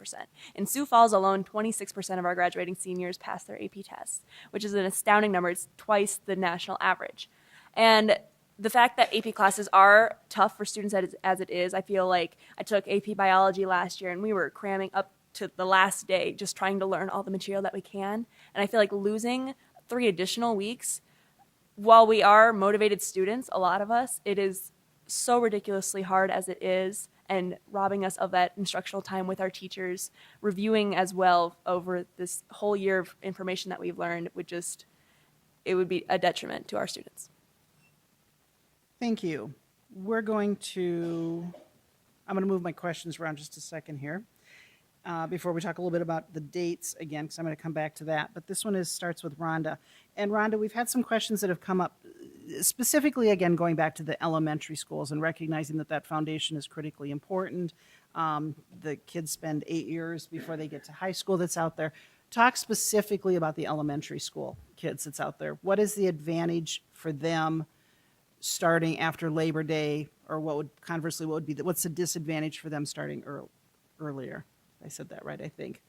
[SPEAKER 2] In Sioux Falls alone, 26% of our graduating seniors pass their AP tests, which is an astounding number. It's twice the national average. And the fact that AP classes are tough for students as it is, I feel like I took AP biology last year, and we were cramming up to the last day just trying to learn all the material that we can. And I feel like losing 3 additional weeks, while we are motivated students, a lot of us, it is so ridiculously hard as it is, and robbing us of that instructional time with our teachers, reviewing as well over this whole year of information that we've learned it would be a detriment to our students.
[SPEAKER 1] Thank you. I'm going to move my questions around just a second here before we talk a little bit about the dates again, because I'm going to come back to that. But this one starts with Rhonda. And Rhonda, we've had some questions that have come up specifically, again, going back to the elementary schools and recognizing that foundation is critically important. The kids spend 8 years before they get to high school that's out there. Talk specifically about the elementary school kids that's out there. What is the advantage for them starting after Labor Day, or what's the disadvantage for them starting earlier? I said that right, I think.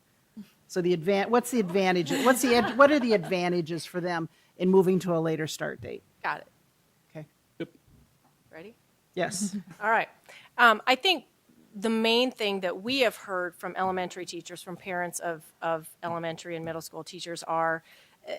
[SPEAKER 1] So what are the advantages for them in moving to a later start date?
[SPEAKER 5] Got it.
[SPEAKER 1] Okay.
[SPEAKER 3] Yep.
[SPEAKER 5] Ready?
[SPEAKER 1] Yes.
[SPEAKER 5] All right. I think the main thing that we have heard from elementary teachers, from parents of elementary and middle school teachers are,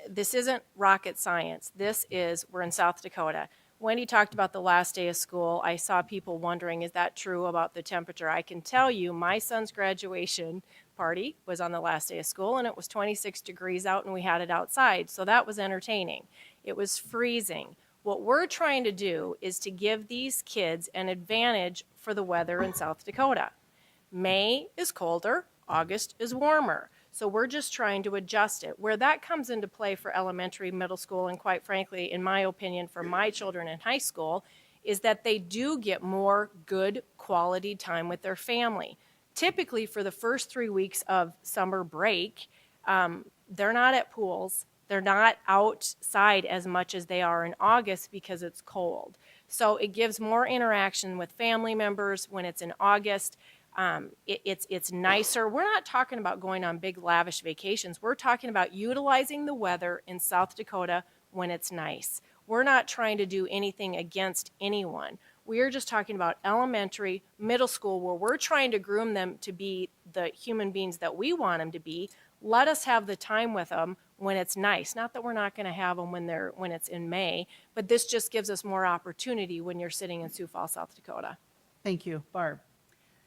[SPEAKER 5] this isn't rocket science. We're in South Dakota. Wendy talked about the last day of school. I saw people wondering, is that true about the temperature? I can tell you my son's graduation party was on the last day of school, and it was 26 degrees out, and we had it outside, so that was entertaining. It was freezing. What we're trying to do is to give these kids an advantage for the weather in South Dakota. May is colder, August is warmer. So we're just trying to adjust it. Where that comes into play for elementary, middle school, and quite frankly, in my opinion, for my children in high school, is that they do get more good quality time with their family. Typically, for the first 3 weeks of summer break, they're not at pools. They're not outside as much as they are in August because it's cold. So it gives more interaction with family members when it's in August. It's nicer. We're not talking about going on big lavish vacations. We're talking about utilizing the weather in South Dakota when it's nice. We're not trying to do anything against anyone. We are just talking about elementary, middle school, where we're trying to groom them to be the human beings that we want them to be. Let us have the time with them when it's nice. Not that we're not going to have them when it's in May, but this just gives us more opportunity when you're sitting in Sioux Falls, South Dakota.
[SPEAKER 1] Thank you. Barb?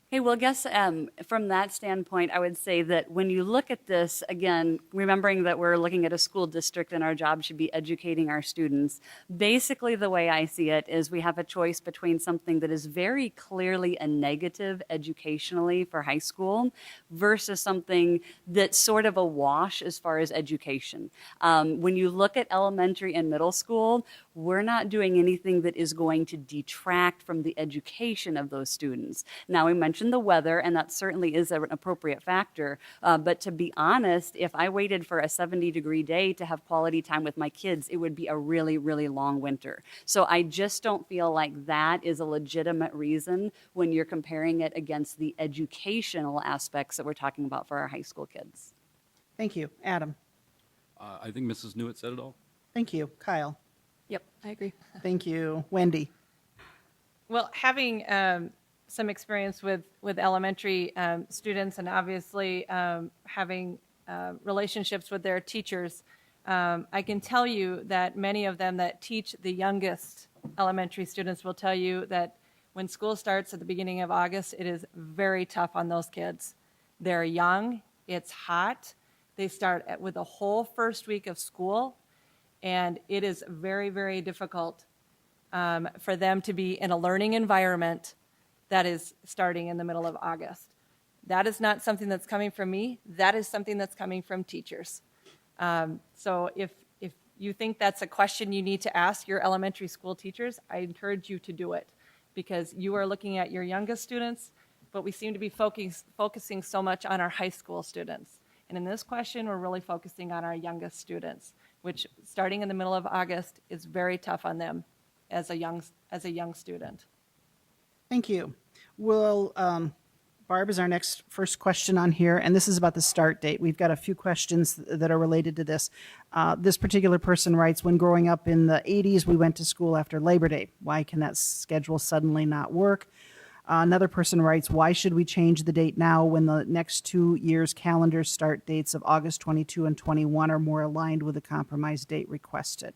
[SPEAKER 4] Hey, well, I guess from that standpoint, I would say that when you look at this, again, remembering that we're looking at a school district and our job should be educating our students, basically the way I see it is we have a choice between something that is very clearly a negative educationally for high school versus something that's sort of a wash as far as education. When you look at elementary and middle school, we're not doing anything that is going to detract from the education of those students. Now, we mentioned the weather, and that certainly is an appropriate factor. But to be honest, if I waited for a 70-degree day to have quality time with my kids, it would be a really, really long winter. So I just don't feel like that is a legitimate reason when you're comparing it against the educational aspects that we're talking about for our high school kids.
[SPEAKER 1] Thank you. Adam?
[SPEAKER 3] I think Mrs. Newitt said it all.
[SPEAKER 1] Thank you. Kyle?
[SPEAKER 2] Yep, I agree.
[SPEAKER 1] Thank you. Wendy?
[SPEAKER 6] Well, having some experience with elementary students and obviously having relationships with their teachers, I can tell you that many of them that teach the youngest elementary students will tell you that when school starts at the beginning of August, it is very tough on those kids. They're young, it's hot, they start with the whole first week of school, and it is very, very difficult for them to be in a learning environment that is starting in the middle of August. That is not something that's coming from me. That is something that's coming from teachers. So if you think that's a question you need to ask your elementary school teachers, I encourage you to do it because you are looking at your youngest students, but we seem to be focusing so much on our high school students. And in this question, we're really focusing on our youngest students, which starting in the middle of August is very tough on them as a young student.
[SPEAKER 1] Thank you. Well, Barb is our first question on here, and this is about the start date. We've got a few questions that are related to this. This particular person writes, when growing up in the 80s, we went to school after Labor Day. Why can that schedule suddenly not work? Another person writes, why should we change the date now when the next 2 years' calendar start dates of August 22 and 21 are more aligned with the compromise date requested?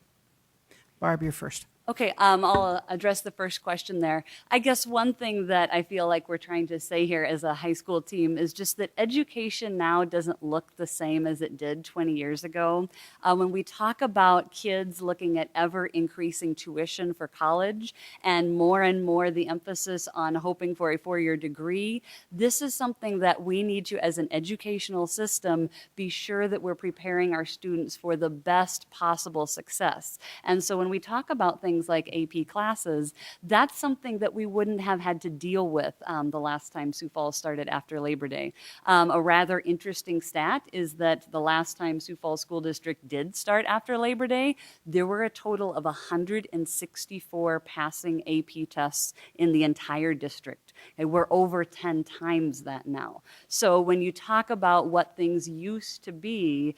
[SPEAKER 1] Barb, you're first.
[SPEAKER 4] Okay, I'll address the first question there. I guess one thing that I feel like we're trying to say here as a high school team is just that education now doesn't look the same as it did 20 years ago. When we talk about kids looking at ever increasing tuition for college and more the emphasis on hoping for a 4-year degree, this is something that we need to, as an educational system, be sure that we're preparing our students for the best possible success. And so when we talk about things like AP classes, that's something that we wouldn't have had to deal with the last time Sioux Falls started after Labor Day. A rather interesting stat is that the last time Sioux Falls School District did start after Labor Day, there were a total of 164 passing AP tests in the entire district. And we're over 10 times that now. So when you talk about what things used to be,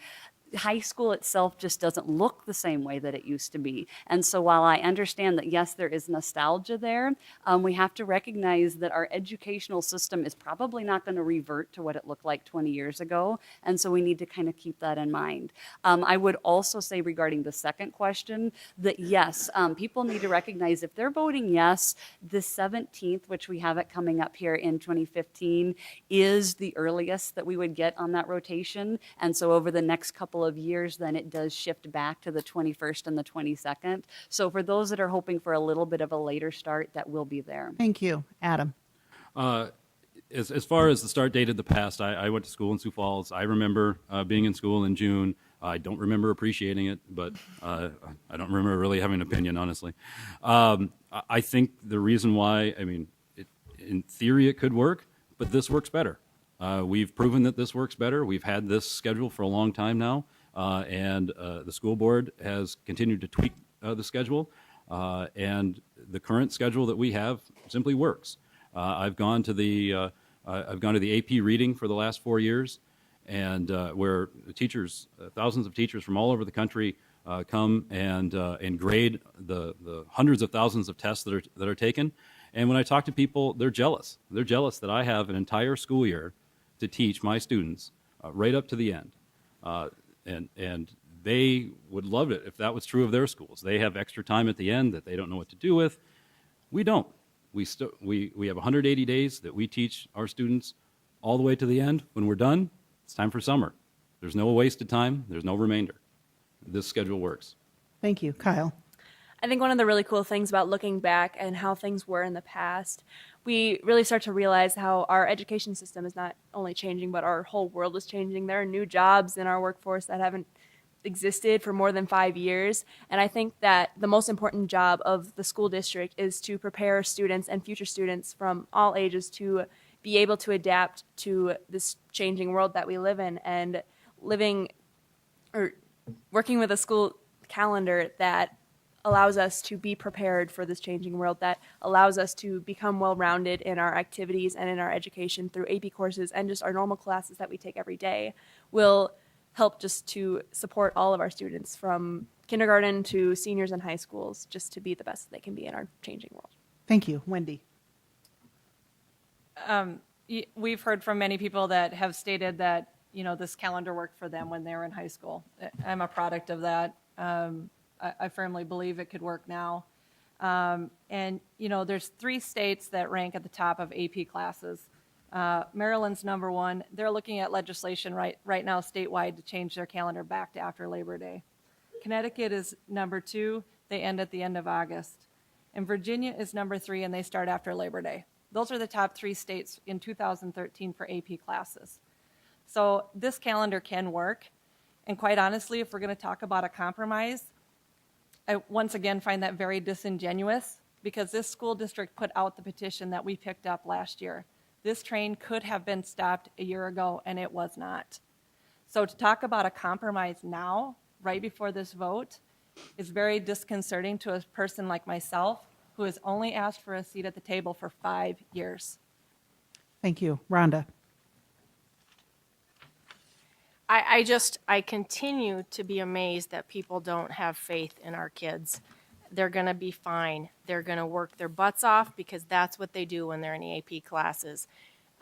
[SPEAKER 4] high school itself just doesn't look the same way that it used to be. And so while I understand that, yes, there is nostalgia there, we have to recognize that our educational system is probably not going to revert to what it looked like 20 years ago. And so we need to kind of keep that in mind. I would also say regarding the second question that, yes, people need to recognize if they're voting yes, the 17th, which we have it coming up here in 2015, is the earliest that we would get on that rotation. And so over the next couple of years, then it does shift back to the 21st and the 22nd. So for those that are hoping for a little bit of a later start, that will be there.
[SPEAKER 1] Thank you. Adam?
[SPEAKER 3] As far as the start date of the past, I went to school in Sioux Falls. I remember being in school in June. I don't remember appreciating it, but I don't remember really having an opinion, honestly. I think the reason why, in theory it could work, but this works better. We've proven that this works better. We've had this schedule for a long time now, and the school board has continued to tweak the schedule, and the current schedule that we have simply works. I've gone to the AP reading for the last 4 years, and where teachers, thousands of teachers from all over the country come and grade the hundreds of thousands of tests that are taken. And when I talk to people, they're jealous. They're jealous that I have an entire school year to teach my students right up to the end. And they would love it if that was true of their schools. They have extra time at the end that they don't know what to do with. We don't. We have 180 days that we teach our students all the way to the end. When we're done, it's time for summer. There's no wasted time. There's no remainder. This schedule works.
[SPEAKER 1] Thank you. Kyle?
[SPEAKER 2] I think one of the really cool things about looking back and how things were in the past, we really start to realize how our education system is not only changing, but our whole world is changing. There are new jobs in our workforce that haven't existed for more than 5 years. And I think that the most important job of the school district is to prepare students and future students from all ages to be able to adapt to this changing world that we live in, and working with a school calendar that allows us to be prepared for this changing world, that allows us to become well-rounded in our activities and in our education through AP courses and just our normal classes that we take every day, will help just to support all of our students from kindergarten to seniors in high schools, just to be the best they can be in our changing world.
[SPEAKER 1] Thank you. Wendy?
[SPEAKER 6] We've heard from many people that have stated that, this calendar worked for them when they were in high school. I'm a product of that. I firmly believe it could work now. And there's 3 states that rank at the top of AP classes. Maryland's number 1. They're looking at legislation right now statewide to change their calendar back to after Labor Day. Connecticut is number 2. They end at the end of August. And Virginia is number 3, and they start after Labor Day. Those are the top 3 states in 2013 for AP classes. So this calendar can work. And quite honestly, if we're going to talk about a compromise, I once again find that very disingenuous, because this school district put out the petition that we picked up last year. This train could have been stopped a year ago, and it was not. So to talk about a compromise now, right before this vote, is very disconcerting to a person like myself, who has only asked for a seat at the table for 5 years.
[SPEAKER 1] Thank you. Rhonda?
[SPEAKER 5] I continue to be amazed that people don't have faith in our kids. They're going to be fine. They're going to work their butts off, because that's what they do when they're in the AP classes.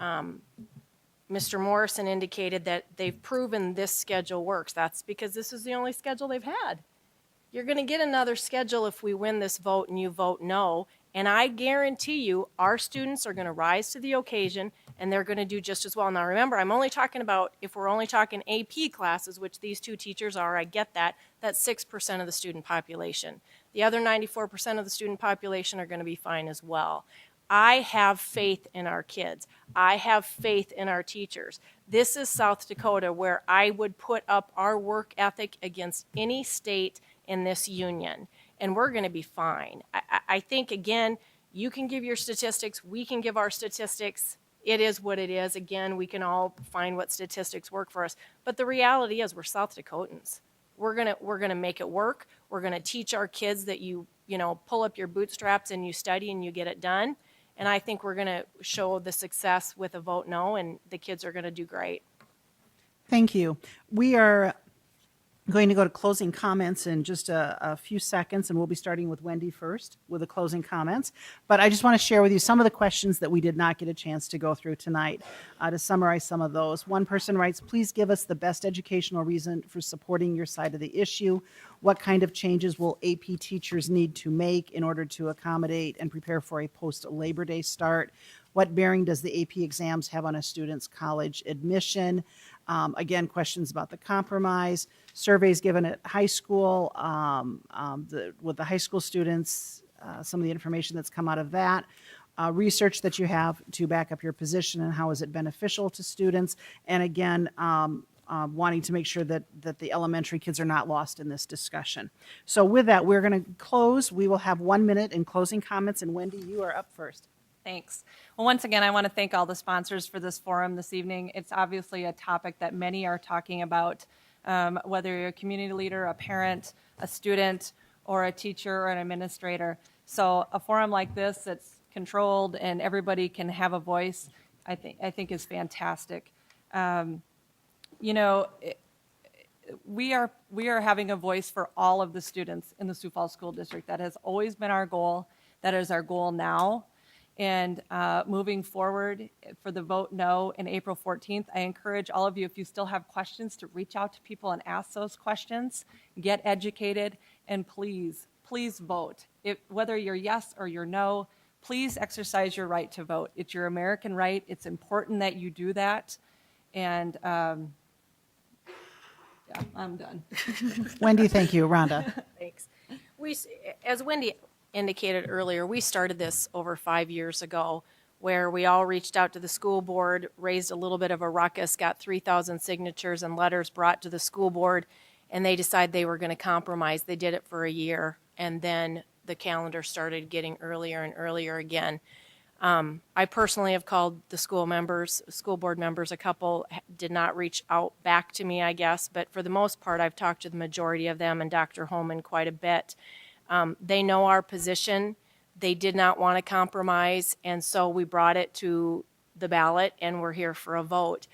[SPEAKER 5] Mr. Morrison indicated that they've proven this schedule works. That's because this is the only schedule they've had. You're going to get another schedule if we win this vote and you vote no. And I guarantee you our students are going to rise to the occasion, and they're going to do just as well. Now remember, I'm only talking about, if we're only talking AP classes, which these 2 teachers are, I get that, that's 6% of the student population. The other 94% of the student population are going to be fine as well. I have faith in our kids. I have faith in our teachers. This is South Dakota, where I would put up our work ethic against any state in this union, and we're going to be fine. I think, again, you can give your statistics, we can give our statistics. It is what it is. Again, we can all find what statistics work for us, but the reality is we're South Dakotans. We're gonna make it work. We're gonna teach our kids that you pull up your bootstraps and you study and you get it done. And I think we're gonna show the success with a vote no, and the kids are gonna do great.
[SPEAKER 1] Thank you. We are going to go to closing comments in just a few seconds, and we'll be starting with Wendy first with the closing comments. But I just want to share with you some of the questions that we did not get a chance to go through tonight, to summarize some of those. One person writes, please give us the best educational reason for supporting your side of the issue. What kind of changes will AP teachers need to make in order to accommodate and prepare for a post-Labor Day start? What bearing does the AP exams have on a student's college admission? Again, questions about the compromise. Surveys given at high school, with the high school students, some of the information that's come out of that. Research that you have to back up your position, and how is it beneficial to students? And again, wanting to make sure that the elementary kids are not lost in this discussion. So with that, we're going to close. We will have 1 minute in closing comments, and Wendy, you are up first.
[SPEAKER 6] Thanks. Well, once again, I want to thank all the sponsors for this forum this evening. It's obviously a topic that many are talking about, whether you're a community leader, a parent, a student, or a teacher or an administrator. So a forum like this that's controlled and everybody can have a voice, I think is fantastic. We are having a voice for all of the students in the Sioux Falls School District. That has always been our goal. That is our goal now. And moving forward for the vote no in April 14th, I encourage all of you, if you still have questions, to reach out to people and ask those questions, get educated, and please vote. Whether you're yes or you're no, please exercise your right to vote. It's your American right. It's important that you do that. And yeah, I'm done.
[SPEAKER 1] Wendy, thank you. Rhonda.
[SPEAKER 5] Thanks. As Wendy indicated earlier, we started this over 5 years ago, where we all reached out to the school board, raised a little bit of a ruckus, got 3,000 signatures and letters brought to the school board, and they decided they were going to compromise. They did it for a year, and then the calendar started getting earlier and earlier again. I personally have called the school board members. A couple did not reach out back to me, I guess, but for the most part, I've talked to the majority of them and Dr. Holman quite a bit. They know our position. They did not want to compromise, and so we brought it to the ballot, and we're here for a vote.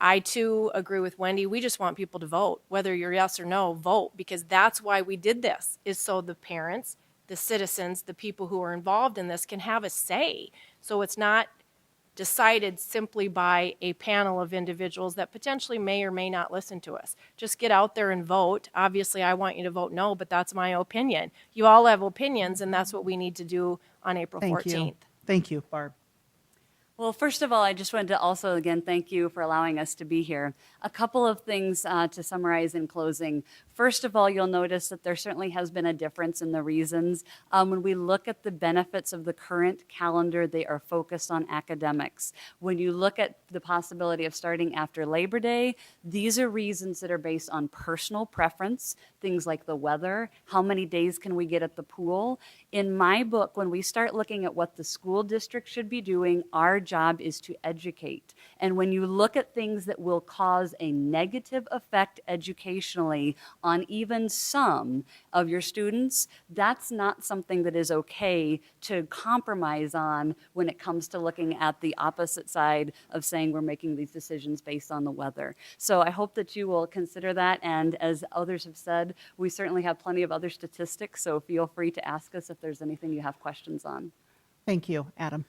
[SPEAKER 5] I too agree with Wendy. We just want people to vote. Whether you're yes or no, vote, because that's why we did this, is so the parents, the citizens, the people who are involved in this can have a say. So it's not decided simply by a panel of individuals that potentially may or may not listen to us. Just get out there and vote. Obviously, I want you to vote no, but that's my opinion. You all have opinions, and that's what we need to do on April 14th.
[SPEAKER 1] Thank you, Barb.
[SPEAKER 4] Well, first of all, I just wanted to also, again, thank you for allowing us to be here. A couple of things to summarize in closing. First of all, you'll notice that there certainly has been a difference in the reasons. When we look at the benefits of the current calendar, they are focused on academics. When you look at the possibility of starting after Labor Day, these are reasons that are based on personal preference, things like the weather, how many days can we get at the pool. In my book, when we start looking at what the school district should be doing, our job is to educate. And when you look at things that will cause a negative effect educationally on even some of your students, that's not something that is okay to compromise on when it comes to looking at the opposite side of saying we're making these decisions based on the weather. So I hope that you will consider that, and as others have said, we certainly have plenty of other statistics, so feel free to ask us if there's anything you have questions on.
[SPEAKER 1] Thank you, Adam.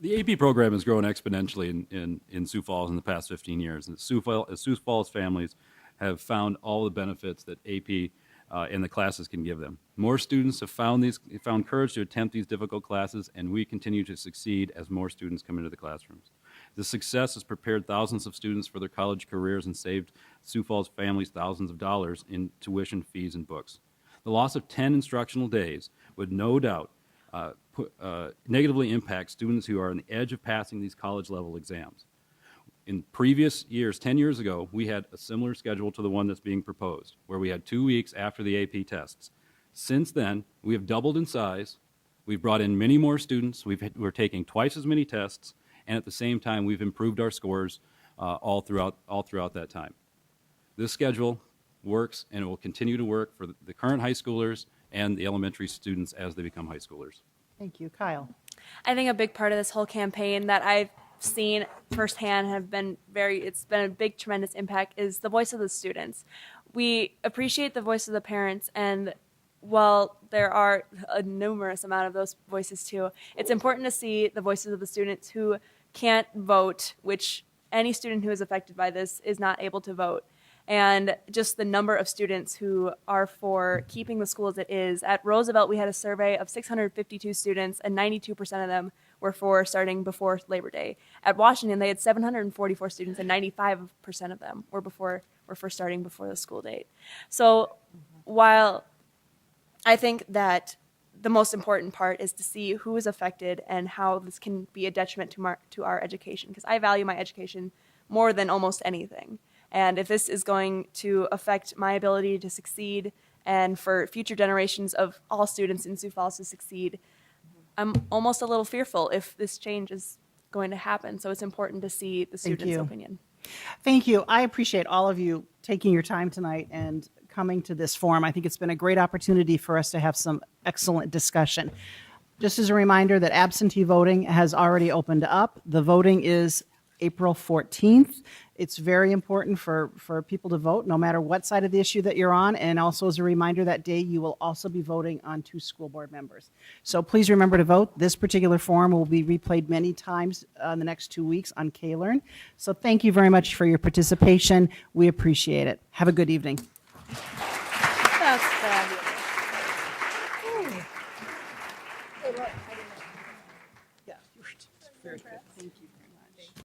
[SPEAKER 3] The AP program has grown exponentially in Sioux Falls in the past 15 years. And Sioux Falls families have found all the benefits that AP and the classes can give them. More students have found courage to attempt these difficult classes, and we continue to succeed as more students come into the classrooms. This success has prepared thousands of students for their college careers and saved Sioux Falls families thousands of dollars in tuition, fees, and books. The loss of 10 instructional days would no doubt negatively impact students who are on the edge of passing these college-level exams. In previous years, 10 years ago, we had a similar schedule to the one that's being proposed, where we had 2 weeks after the AP tests. Since then, we have doubled in size, we've brought in many more students, we're taking twice as many tests, and at the same time, we've improved our scores all throughout that time. This schedule works, and it will continue to work for the current high schoolers and the elementary students as they become high schoolers.
[SPEAKER 1] Thank you. Kyle.
[SPEAKER 2] I think a big part of this whole campaign that I've seen firsthand it's been a big, tremendous impact is the voice of the students. We appreciate the voice of the parents, and while there are a numerous amount of those voices too, it's important to see the voices of the students who can't vote, which any student who is affected by this is not able to vote. And just the number of students who are for keeping the school as it is. At Roosevelt, we had a survey of 652 students, and 92% of them were for starting before Labor Day. At Washington, they had 744 students, and 95% of them were for starting before the school date. So while I think that the most important part is to see who is affected and how this can be a detriment to our education, because I value my education more than almost anything. And if this is going to affect my ability to succeed and for future generations of all students in Sioux Falls to succeed, I'm almost a little fearful if this change is going to happen. So it's important to see the students'
[SPEAKER 1] you.
[SPEAKER 2] opinion.
[SPEAKER 1] Thank you. I appreciate all of you taking your time tonight and coming to this forum. I think it's been a great opportunity for us to have some excellent discussion. Just as a reminder that absentee voting has already opened up. The voting is April 14th. It's very important for people to vote, no matter what side of the issue that you're on. And also as a reminder, that day you will also be voting on 2 school board members. So please remember to vote. This particular forum will be replayed many times in the next 2 weeks on K-Learn. So thank you very much for your participation. We appreciate it. Have a good evening.